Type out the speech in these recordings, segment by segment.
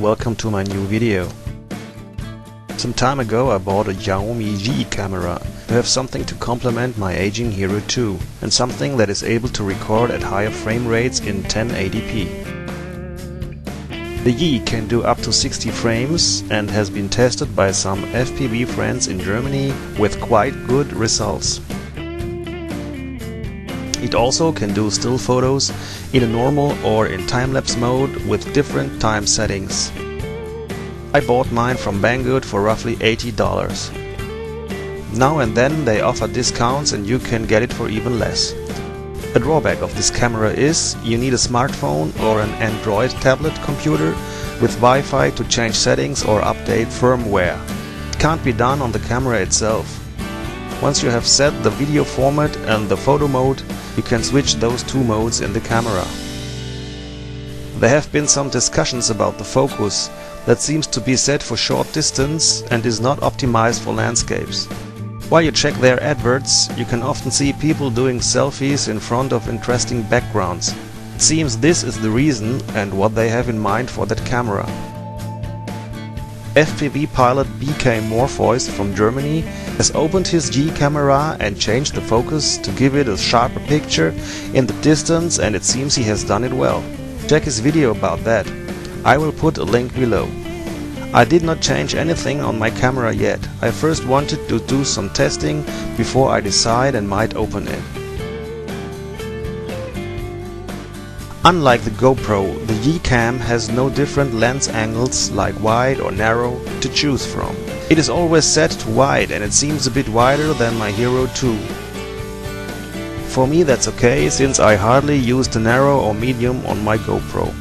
welcome to my new video. Some time ago I bought a Xiaomi Yi camera to have something to complement my aging Hero 2 and something that is able to record at higher frame rates in 1080p. The Yi can do up to 60 frames and has been tested by some FPV friends in Germany with quite good results. It also can do still photos in a normal or in time-lapse mode with different time settings. I bought mine from Banggood for roughly $80. Now and then they offer discounts and you can get it for even less. A drawback of this camera is you need a smartphone or an Android tablet computer with Wi-Fi to change settings or update firmware. It can't be done on the camera itself. Once you have set the video format and the photo mode, you can switch those two modes in the camera. There have been some discussions about the focus that seems to be set for short distance and is not optimized for landscapes. While you check their adverts, you can often see people doing selfies in front of interesting backgrounds. It seems this is the reason and what they have in mind for that camera. FPV pilot BK Morpheus from Germany has opened his Yi camera and changed the focus to give it a sharper picture in the distance, and it seems he has done it well. Check his video about that. I will put a link below. I did not change anything on my camera yet. I first wanted to do some testing before I decide and might open it. Unlike the GoPro, the Yi Cam has no different lens angles like wide or narrow to choose from. It is always set to wide and it seems a bit wider than my Hero 2. For me that's okay, since I hardly use the narrow or medium on my GoPro.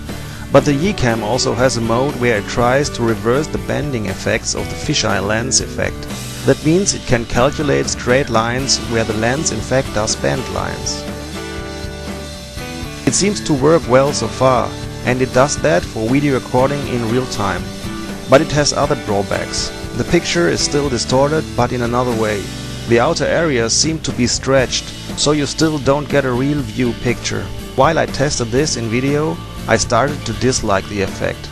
But the Yi Cam also has a mode where it tries to reverse the bending effects of the fisheye lens effect. That means it can calculate straight lines where the lens in fact does bend lines. It seems to work well so far, and it does that for video recording in real time. But it has other drawbacks. The picture is still distorted, but in another way. The outer areas seem to be stretched, so you still don't get a real view picture. While I tested this in video, I started to dislike the effect.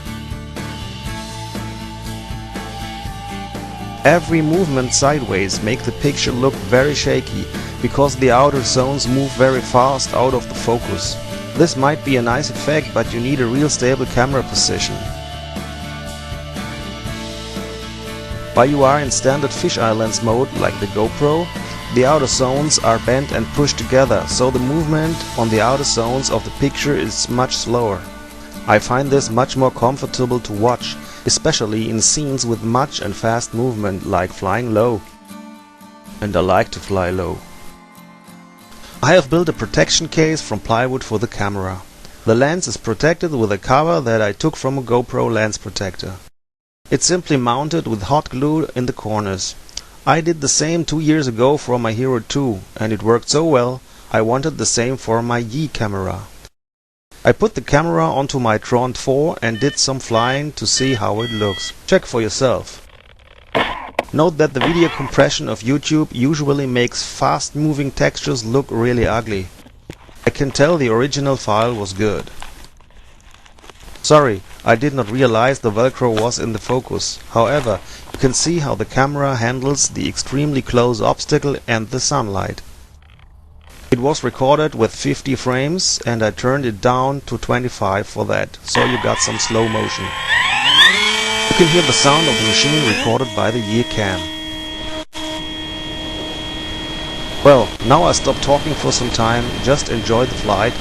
Every movement sideways makes the picture look very shaky, because the outer zones move very fast out of the focus. This might be a nice effect, but you need a real stable camera position. While you are in standard fisheye lens mode like the GoPro, the outer zones are bent and pushed together, so the movement on the outer zones of the picture is much slower. I find this much more comfortable to watch, especially in scenes with much and fast movement like flying low. And I like to fly low. I have built a protection case from plywood for the camera. The lens is protected with a cover that I took from a GoPro lens protector. It's simply mounted with hot glue in the corners. I did the same 2 years ago for my Hero 2 and it worked so well I wanted the same for my Yi camera. I put the camera onto my Tron 4 and did some flying to see how it looks. Check for yourself. Note that the video compression of YouTube usually makes fast-moving textures look really ugly. I can tell the original file was good. Sorry, I did not realize the Velcro was in the focus. However, you can see how the camera handles the extremely close obstacle and the sunlight. It was recorded with 50 frames and I turned it down to 25 for that, so you got some slow motion. You can hear the sound of the machine recorded by the Yi Cam. Well, now I stop talking for some time, just enjoy the flight